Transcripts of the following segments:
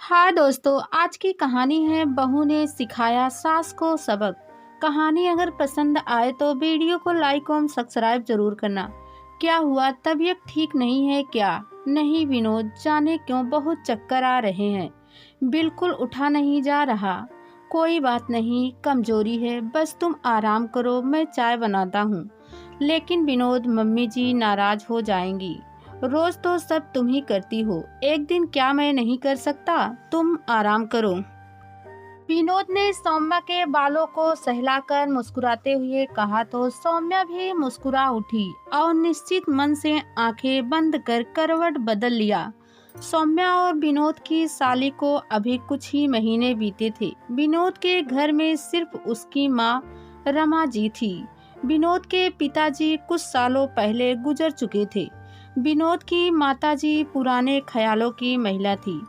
हाँ दोस्तों, आज की कहानी है बहू ने सिखाया सास को सबक। कहानी अगर पसंद आए तो वीडियो को लाइक और सब्सक्राइब जरूर करना। क्या हुआ, तबीयत ठीक नहीं है क्या? नहीं विनोद, जाने क्यों बहुत चक्कर आ रहे हैं। बिल्कुल उठा नहीं जा रहा। कोई बात नहीं, कमजोरी है, बस तुम आराम करो, मैं चाय बनाता हूँ। लेकिन विनोद, मम्मी जी नाराज हो जाएंगी। रोज तो सब तुम ही करती हो, एक दिन क्या मैं नहीं कर सकता? तुम आराम करो। विनोद ने सौम्या के बालों को सहलाकर मुस्कुराते हुए कहा तो सौम्या भी मुस्कुरा उठी और निश्चित मन से आंखें बंद कर करवट बदल लिया। सौम्या और विनोद की साली को अभी कुछ ही महीने बीते थे। विनोद के घर में सिर्फ उसकी माँ रमा जी थी। विनोद के पिताजी कुछ सालों पहले गुजर चुके थे। विनोद की माताजी पुराने ख्यालों की महिला थी।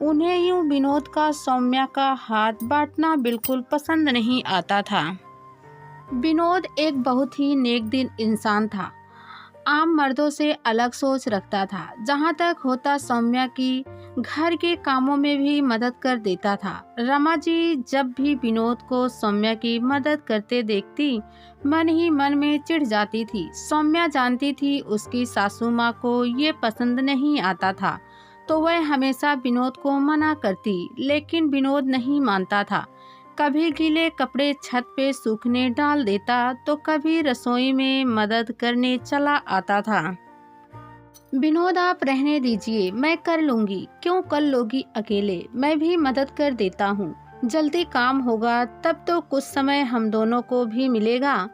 उन्हें यूं विनोद का सौम्या का हाथ बांटना बिल्कुल पसंद नहीं आता था। विनोद एक बहुत ही नेक दिल इंसान था। आम मर्दों से अलग सोच रखता था। जहाँ तक होता सौम्या की घर के कामों में भी मदद कर देता था। रमा जी जब भी विनोद को सौम्या की मदद करते देखती, मन ही मन में चिढ़ जाती थी। सौम्या जानती थी उसकी सासू माँ को ये पसंद नहीं आता था, तो वह हमेशा विनोद को मना करती, लेकिन विनोद नहीं मानता था। कभी गीले कपड़े छत पे सूखने डाल देता तो कभी रसोई में मदद करने चला आता था। विनोद, आप रहने दीजिए, मैं कर लूंगी। क्यों कर लोगी अकेले? मैं भी मदद कर देता हूँ। जल्दी काम होगा तब तो कुछ समय हम दोनों को भी मिलेगा।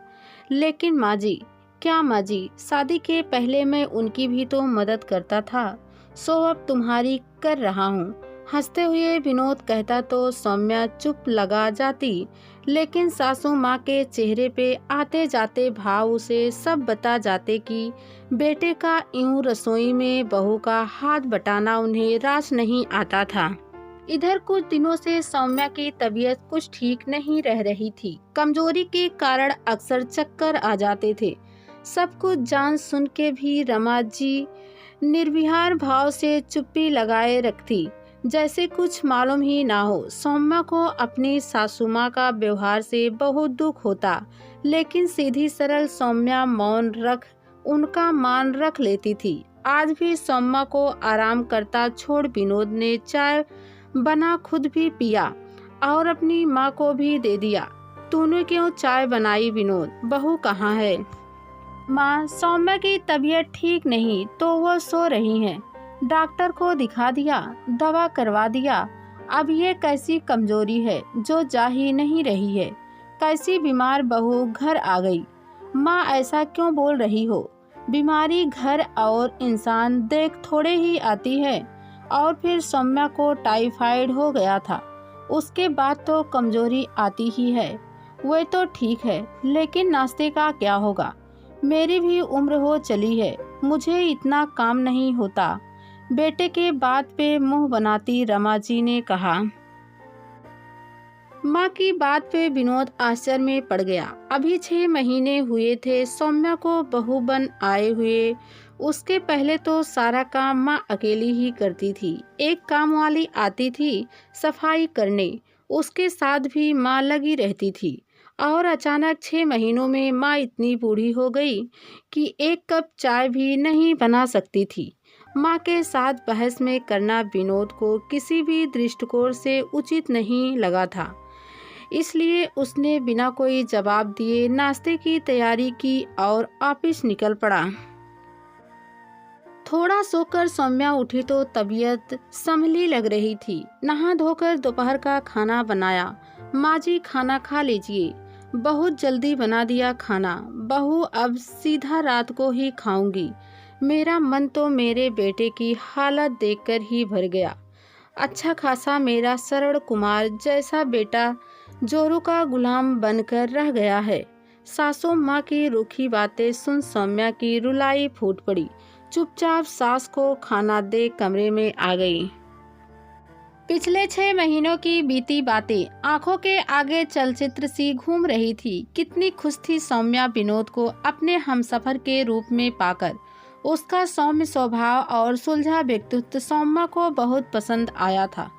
लेकिन माँ जी। क्या माँ जी? शादी के पहले मैं उनकी भी तो मदद करता था, सो अब तुम्हारी कर रहा हूँ। हंसते हुए विनोद कहता तो सौम्या चुप लगा जाती, लेकिन सासू माँ के चेहरे पे आते जाते भाव उसे सब बता जाते कि बेटे का यूं रसोई में बहू का हाथ बटाना उन्हें रास नहीं आता था। इधर कुछ दिनों से सौम्या की तबीयत कुछ ठीक नहीं रह रही थी। कमजोरी के कारण अक्सर चक्कर आ जाते थे। सब कुछ जान सुन के भी रमा जी निर्विहार भाव से चुप्पी लगाए रखती, जैसे कुछ मालूम ही ना हो। सौम्या को अपनी सासू माँ का व्यवहार से बहुत दुख होता, लेकिन सीधी सरल सौम्या मौन रख उनका मान रख लेती थी। आज भी सौम्या को आराम करता छोड़ विनोद ने चाय बना खुद भी पिया और अपनी माँ को भी दे दिया। तूने क्यों चाय बनाई विनोद? बहू कहाँ है? माँ, सौम्या की तबीयत ठीक नहीं तो वो सो रही हैं। डॉक्टर को दिखा दिया, दवा करवा दिया। अब ये कैसी कमजोरी है जो जा ही नहीं रही है? कैसी बीमार बहू घर आ गई? माँ, ऐसा क्यों बोल रही हो? बीमारी घर और इंसान देख थोड़े ही आती है। और फिर सौम्या को टाइफाइड हो गया था, उसके बाद तो कमजोरी आती ही है। वह तो ठीक है, लेकिन नाश्ते का क्या होगा? मेरी भी उम्र हो चली है, मुझे इतना काम नहीं होता। बेटे के बात पे मुंह बनाती रमा जी ने कहा। माँ की बात पे विनोद आश्चर्य में पड़ गया। अभी 6 महीने हुए थे सौम्या को बहू बन आए हुए। उसके पहले तो सारा काम माँ अकेली ही करती थी। एक काम वाली आती थी सफाई करने, उसके साथ भी माँ लगी रहती थी। और अचानक 6 महीनों में माँ इतनी बूढ़ी हो गई कि एक कप चाय भी नहीं बना सकती थी। माँ के साथ बहस में करना विनोद को किसी भी दृष्टिकोण से उचित नहीं लगा था। इसलिए उसने बिना कोई जवाब दिए नाश्ते की तैयारी की और ऑफिस निकल पड़ा। थोड़ा सोकर सौम्या उठी तो तबीयत संभली लग रही थी। नहा धोकर दोपहर का खाना बनाया। माँ जी, खाना खा लीजिए। बहुत जल्दी बना दिया खाना। बहू, अब सीधा रात को ही खाऊंगी। मेरा मन तो मेरे बेटे की हालत देखकर ही भर गया। अच्छा खासा मेरा सरल कुमार जैसा बेटा जोरू का गुलाम बनकर रह गया है। सासू माँ की रूखी बातें सुन सौम्या की रुलाई फूट पड़ी। चुपचाप सास को खाना दे कमरे में आ गई। पिछले 6 महीनों की बीती बातें आंखों के आगे चलचित्र सी घूम रही थी। कितनी खुश थी सौम्या विनोद को अपने हमसफर के रूप में पाकर। उसका सौम्य स्वभाव और सुलझा व्यक्तित्व सौम्या को बहुत पसंद आया था।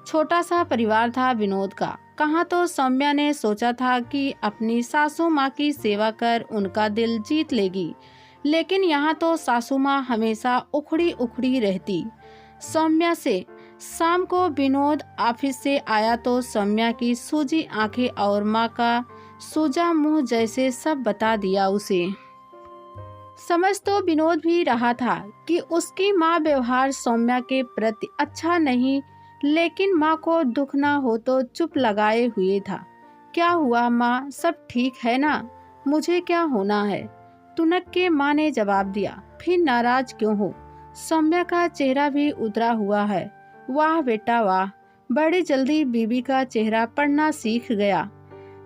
छोटा सा परिवार था विनोद का। कहाँ तो सौम्या ने सोचा था कि अपनी सासू माँ की सेवा कर उनका दिल जीत लेगी, लेकिन यहाँ तो सासू माँ हमेशा उखड़ी उखड़ी रहती सौम्या से। शाम को विनोद ऑफिस से आया तो सौम्या की सूजी आंखें और माँ का सूजा मुंह जैसे सब बता दिया उसे। समझ तो विनोद भी रहा था कि उसकी माँ व्यवहार सौम्या के प्रति अच्छा नहीं, लेकिन माँ को दुख ना हो तो चुप लगाए हुए था। क्या हुआ माँ, सब ठीक है ना? मुझे क्या होना है? तुनक के माँ ने जवाब दिया। फिर नाराज क्यों हो? सौम्या का चेहरा भी उतरा हुआ है। वाह बेटा वाह, बड़ी जल्दी बीबी का चेहरा पढ़ना सीख गया।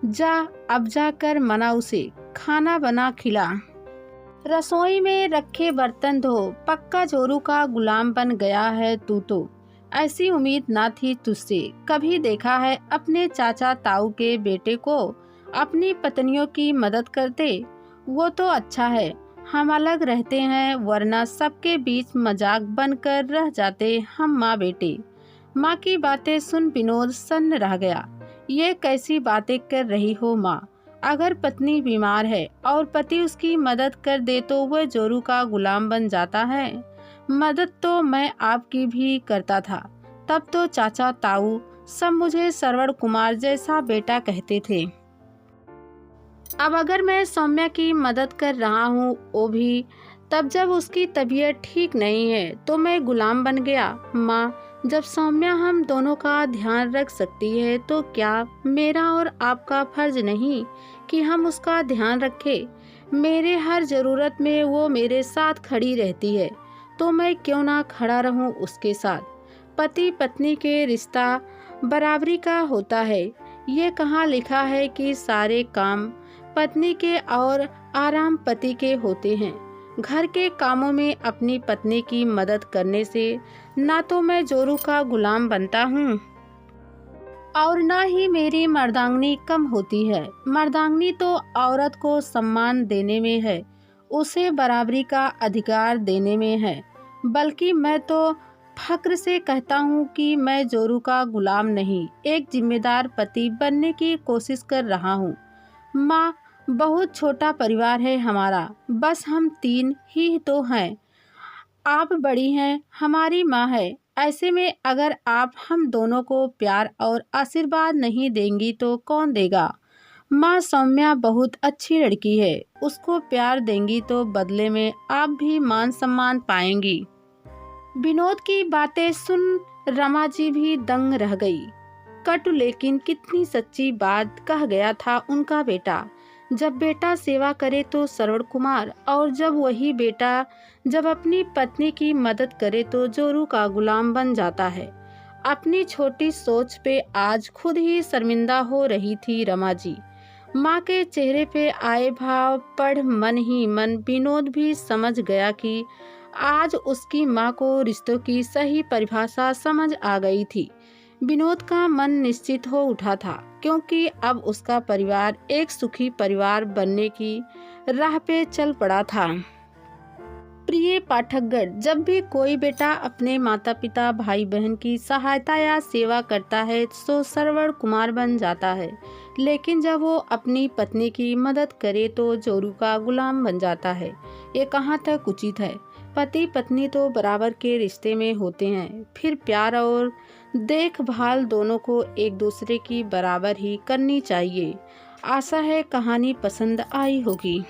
जा अब जाकर मना उसे, खाना बना खिला। रसोई में रखे बर्तन धो, पक्का जोरू का गुलाम बन गया है तू तो। ऐसी उम्मीद ना थी तुझसे। कभी देखा है अपने चाचा ताऊ के बेटे को अपनी पत्नियों की मदद करते? वो तो अच्छा है हम अलग रहते हैं, वरना सबके बीच मजाक बनकर रह जाते हम माँ बेटे। माँ की बातें सुन विनोद सन्न रह गया। ये कैसी बातें कर रही हो माँ? अगर पत्नी बीमार है और पति उसकी मदद कर दे तो वह जोरू का गुलाम बन जाता है? मदद तो मैं आपकी भी करता था, तब तो चाचा ताऊ सब मुझे श्रवण कुमार जैसा बेटा कहते थे। अब अगर मैं सौम्या की मदद कर रहा हूँ वो भी तब जब उसकी तबीयत ठीक नहीं है तो मैं गुलाम बन गया। माँ, जब सौम्या हम दोनों का ध्यान रख सकती है तो क्या मेरा और आपका फर्ज नहीं कि हम उसका ध्यान रखें? मेरे हर जरूरत में वो मेरे साथ खड़ी रहती है, तो मैं क्यों ना खड़ा रहूं उसके साथ? पति पत्नी के रिश्ता बराबरी का होता है। ये कहाँ लिखा है कि सारे काम पत्नी के और आराम पति के होते हैं? घर के कामों में अपनी पत्नी की मदद करने से ना तो मैं जोरू का गुलाम बनता हूँ और ना ही मेरी मर्दांगनी कम होती है। मर्दांगनी तो औरत को सम्मान देने में है, उसे बराबरी का अधिकार देने में है। बल्कि मैं तो फक्र से कहता हूँ कि मैं जोरू का गुलाम नहीं, एक जिम्मेदार पति बनने की कोशिश कर रहा हूँ। माँ, बहुत छोटा परिवार है हमारा, बस हम 3 ही तो हैं। आप बड़ी हैं, हमारी माँ है। ऐसे में अगर आप हम दोनों को प्यार और आशीर्वाद नहीं देंगी तो कौन देगा? माँ, सौम्या बहुत अच्छी लड़की है, उसको प्यार देंगी तो बदले में आप भी मान सम्मान पाएंगी। विनोद की बातें सुन रमा जी भी दंग रह गई। कटु लेकिन कितनी सच्ची बात कह गया था उनका बेटा। जब बेटा सेवा करे तो श्रवण कुमार, और जब वही बेटा जब अपनी पत्नी की मदद करे तो जोरू का गुलाम बन जाता है। अपनी छोटी सोच पे आज खुद ही शर्मिंदा हो रही थी रमा जी। माँ के चेहरे पे आए भाव पढ़ मन ही मन विनोद भी समझ गया कि आज उसकी माँ को रिश्तों की सही परिभाषा समझ आ गई थी। विनोद का मन निश्चित हो उठा था, क्योंकि अब उसका परिवार एक सुखी परिवार बनने की राह पे चल पड़ा था। प्रिय पाठकगण, जब भी कोई बेटा अपने माता पिता भाई बहन की सहायता या सेवा करता है तो श्रवण कुमार बन जाता है, लेकिन जब वो अपनी पत्नी की मदद करे तो जोरू का गुलाम बन जाता है। ये कहाँ तक उचित है? पति पत्नी तो बराबर के रिश्ते में होते हैं, फिर प्यार और देखभाल दोनों को एक दूसरे की बराबर ही करनी चाहिए। आशा है कहानी पसंद आई होगी।